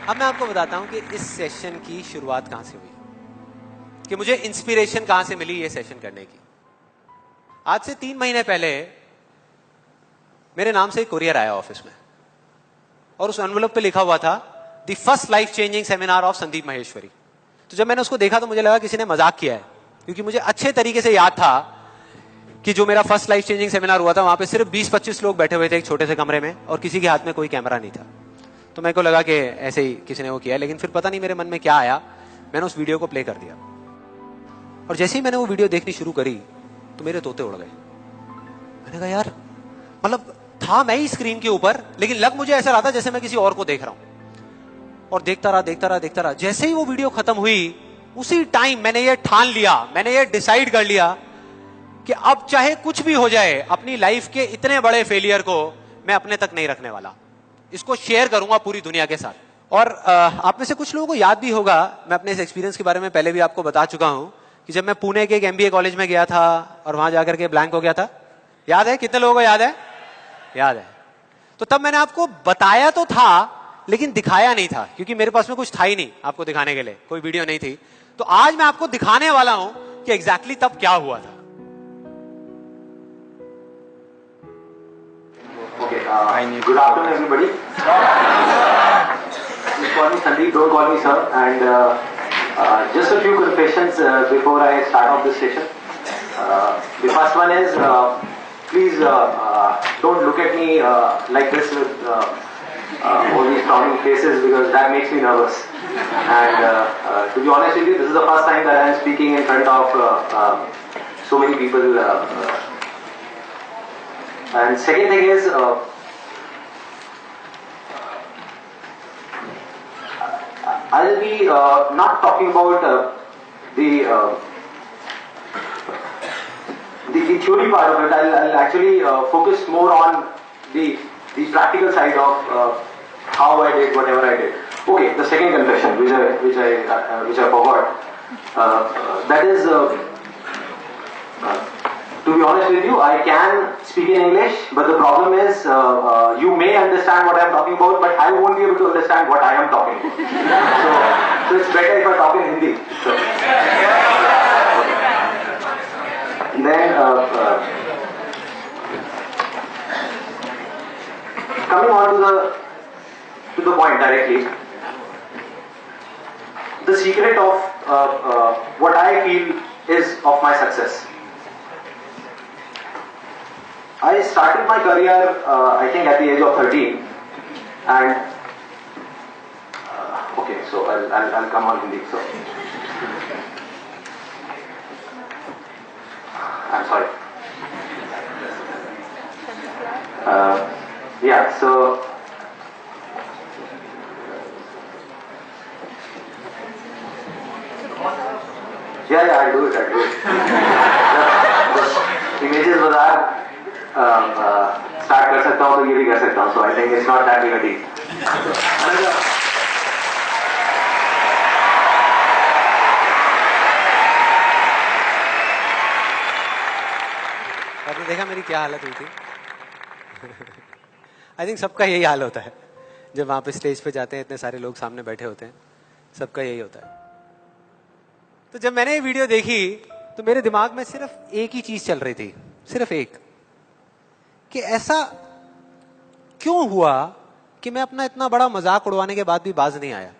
अब मैं आपको बताता हूं कि इस सेशन की शुरुआत कहां से हुई, कि मुझे इंस्पिरेशन कहां से मिली ये सेशन करने की। आज से 3 महीने पहले मेरे नाम से एक कोरियर आया ऑफिस में और उस एनवेलप पे लिखा हुआ था the first life changing seminar of Sandeep Maheshwari. तो जब मैंने उसको देखा तो मुझे लगा किसी ने मजाक किया है, क्योंकि मुझे अच्छे तरीके से याद था कि जो मेरा फर्स्ट लाइफ चेंजिंग सेमिनार हुआ था वहां पे सिर्फ 20-25 लोग बैठे हुए थे एक छोटे से कमरे में और किसी के हाथ में कोई कैमरा नहीं था। तो मेरे को लगा कि ऐसे ही किसी ने वो किया, लेकिन फिर पता नहीं मेरे मन में क्या आया, मैंने उस वीडियो को प्ले कर दिया और जैसे ही मैंने वो वीडियो देखनी शुरू करी तो मेरे तोते उड़ गए। मैंने कहा यार, मतलब था मैं ही स्क्रीन के ऊपर, लेकिन लग मुझे ऐसा रहा था जैसे मैं किसी और को देख रहा हूं। और देखता रहा। जैसे ही वो वीडियो खत्म हुई उसी टाइम मैंने ये ठान लिया, मैंने ये डिसाइड कर लिया कि अब चाहे कुछ भी हो जाए, अपनी लाइफ के इतने बड़े फेलियर को मैं अपने तक नहीं रखने वाला, इसको शेयर करूंगा पूरी दुनिया के साथ। और आप में से कुछ लोगों को याद भी होगा, मैं अपने इस एक्सपीरियंस के बारे में पहले भी आपको बता चुका हूं कि जब मैं पुणे के एक MBA कॉलेज में गया था और वहां जाकर के ब्लैंक हो गया था। याद है? कितने लोगों को याद है? याद है। तो तब मैंने आपको बताया तो था लेकिन दिखाया नहीं था, क्योंकि मेरे पास में कुछ था ही नहीं आपको दिखाने के लिए, कोई वीडियो नहीं थी। तो आज मैं आपको दिखाने वाला हूं कि एग्जैक्टली तब क्या हुआ था। Good afternoon, everybody. Just call me Sandeep, don't call me sir. And just a few confessions before I start off this session. The first one is, please don't look at me like this with all these frowning faces, because that makes me nervous. And to be honest with you, this is the first time that I am speaking in front of so many people. And second thing is, I will be not talking about the theory part of it. I'll actually focus more on the practical side of how I did whatever I did. Okay, the second confession, which I forgot, that is. To be honest with you, I can speak in English, but the problem is you may understand what I am talking about, but I won't be able to understand what I am talking about. So it's better if I talk in Hindi. So. Then coming on to the point directly, the secret of what I feel is of my success. I started my career, I think, at the age of 13, and okay, so I'll come on Hindi. So I'm sorry. Yeah. So yeah, I'll do it. Images bazaar. Start कर सकता हूं तो ये भी कर सकता हूं, so I think it's not that big a deal. आपने देखा मेरी क्या हालत हुई थी? आई थिंक सबका यही हाल होता है जब वहां पे स्टेज पे जाते हैं, इतने सारे लोग सामने बैठे होते हैं, सबका यही होता है। तो जब मैंने ये वीडियो देखी तो मेरे दिमाग में सिर्फ एक ही चीज चल रही थी, सिर्फ एक, कि ऐसा क्यों हुआ कि मैं अपना इतना बड़ा मजाक उड़वाने के बाद भी बाज नहीं आया,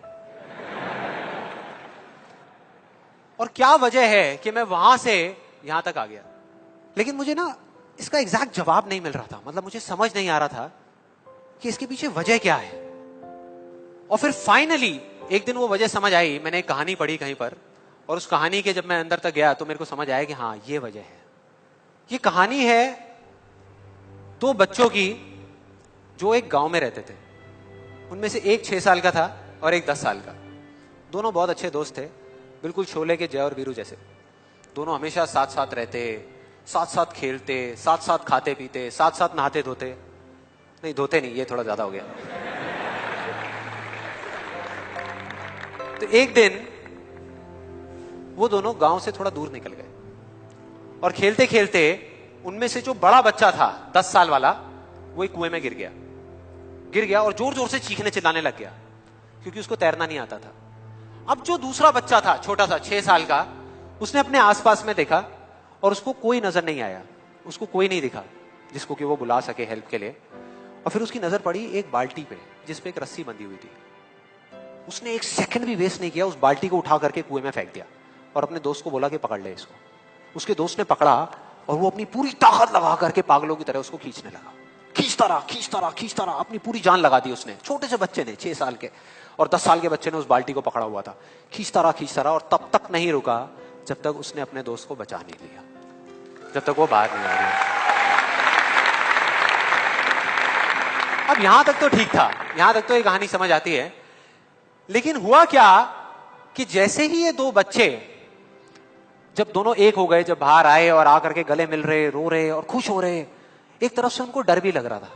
और क्या वजह है कि मैं वहां से यहां तक आ गया। लेकिन मुझे ना इसका एग्जैक्ट जवाब नहीं मिल रहा था, मतलब मुझे समझ नहीं आ रहा था कि इसके पीछे वजह क्या है। और फिर फाइनली एक दिन वो वजह समझ आई। मैंने एक कहानी पढ़ी कहीं पर, और उस कहानी के जब मैं अंदर तक गया तो मेरे को समझ आया कि हाँ, ये वजह है। ये कहानी है 2 बच्चों की जो एक गांव में रहते थे। उनमें से एक 6 साल का था और एक 10 साल का। दोनों बहुत अच्छे दोस्त थे, बिल्कुल शोले के जय और वीरू जैसे। दोनों हमेशा साथ साथ रहते, साथ साथ खेलते, साथ साथ खाते पीते, साथ साथ नहाते धोते। नहीं, धोते नहीं, ये थोड़ा ज्यादा हो गया। तो एक दिन वो दोनों गांव से थोड़ा दूर निकल गए और खेलते खेलते उनमें से जो बड़ा बच्चा था 10 साल वाला, वो एक कुएं में गिर गया और जोर जोर से चीखने चिल्लाने लग गया क्योंकि उसको तैरना नहीं आता था। अब जो दूसरा बच्चा था छोटा सा 6 साल का, उसने अपने आसपास में देखा और उसको कोई नजर नहीं आया, उसको कोई नहीं दिखा जिसको कि वो बुला सके हेल्प के लिए। और फिर उसकी नजर पड़ी एक बाल्टी पे जिसपे एक रस्सी बंधी हुई थी। उसने एक सेकंड भी वेस्ट नहीं किया, उस बाल्टी को उठा करके कुएं में फेंक दिया और अपने दोस्त को बोला कि पकड़ ले इसको। उसके दोस्त ने पकड़ा और वो अपनी पूरी ताकत लगा करके पागलों की तरह उसको खींचने लगा। खींचता रहा खींचता रहा खींचता रहा, अपनी पूरी जान लगा दी उसने। छोटे से बच्चे ने, 6 साल के और 10 साल के बच्चे ने उस बाल्टी को पकड़ा हुआ था। खींचता रहा और तब तक नहीं रुका जब तक उसने अपने दोस्त को बचा नहीं लिया, जब तक वो बाहर नहीं आ गया। अब यहां तक तो ठीक था, यहां तक तो ये कहानी समझ आती है। लेकिन हुआ क्या कि जैसे ही ये 2 बच्चे जब दोनों एक हो गए, जब बाहर आए और आकर के गले मिल रहे, रो रहे और खुश हो रहे, एक तरफ से उनको डर भी लग रहा था।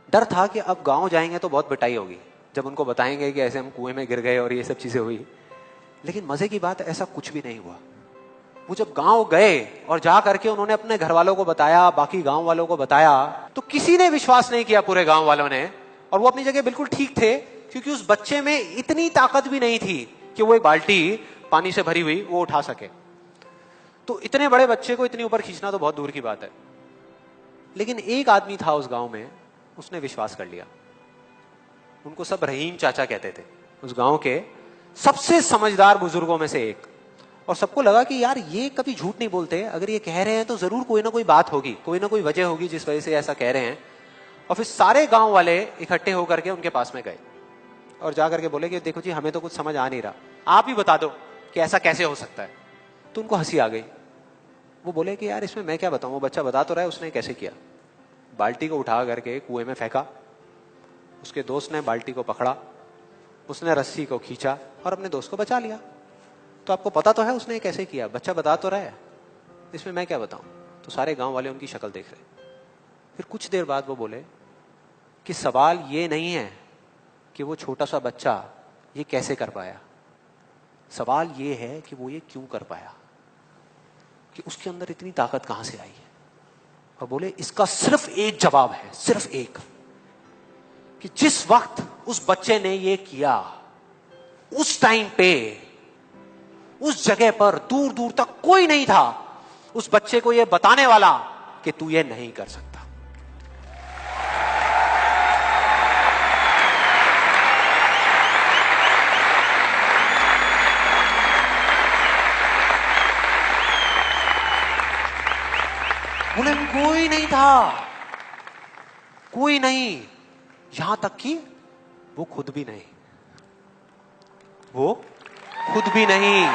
डर था कि अब गांव जाएंगे तो बहुत पिटाई होगी जब उनको बताएंगे कि ऐसे हम कुएं में गिर गए और ये सब चीजें हुई। लेकिन मजे की बात, ऐसा कुछ भी नहीं हुआ। वो जब गांव गए और जा करके उन्होंने अपने घर वालों को बताया, बाकी गांव वालों को बताया, तो किसी ने विश्वास नहीं किया, पूरे गांव वालों ने। और वो अपनी जगह बिल्कुल ठीक थे, क्योंकि उस बच्चे में इतनी ताकत भी नहीं थी कि वो एक बाल्टी पानी से भरी हुई वो उठा सके। तो इतने बड़े बच्चे को इतनी ऊपर खींचना तो बहुत दूर की बात है। लेकिन एक आदमी था उस गांव में, उसने विश्वास कर लिया। उनको सब रहीम चाचा कहते थे, उस गांव के सबसे समझदार बुजुर्गों में से एक। और सबको लगा कि यार ये कभी झूठ नहीं बोलते, अगर ये कह रहे हैं तो जरूर कोई ना कोई बात होगी, कोई ना कोई वजह होगी जिस वजह से ऐसा कह रहे हैं। और फिर सारे गांव वाले इकट्ठे होकर के उनके पास में गए और जाकर के बोले कि देखो जी, हमें तो कुछ समझ आ नहीं रहा, आप ही बता दो कि ऐसा कैसे हो सकता है। तो उनको हंसी आ गई। वो बोले कि यार इसमें मैं क्या बताऊं, वो बच्चा बता तो रहा है उसने कैसे किया। बाल्टी को उठा करके कुएं में फेंका, उसके दोस्त ने बाल्टी को पकड़ा, उसने रस्सी को खींचा और अपने दोस्त को बचा लिया। तो आपको पता तो है उसने कैसे किया, बच्चा बता तो रहा है, इसमें मैं क्या बताऊं। तो सारे गांव वाले उनकी शक्ल देख रहे। फिर कुछ देर बाद वो बोले कि सवाल ये नहीं है कि वो छोटा सा बच्चा ये कैसे कर पाया, सवाल ये है कि वो ये क्यों कर पाया, कि उसके अंदर इतनी ताकत कहां से आई है। और बोले इसका सिर्फ एक जवाब है, सिर्फ एक, कि जिस वक्त उस बच्चे ने ये किया, उस टाइम पे उस जगह पर दूर दूर तक कोई नहीं था उस बच्चे को ये बताने वाला कि तू ये नहीं कर सकता। बोले कोई नहीं था, कोई नहीं, यहां तक कि वो खुद भी नहीं, वो खुद भी नहीं।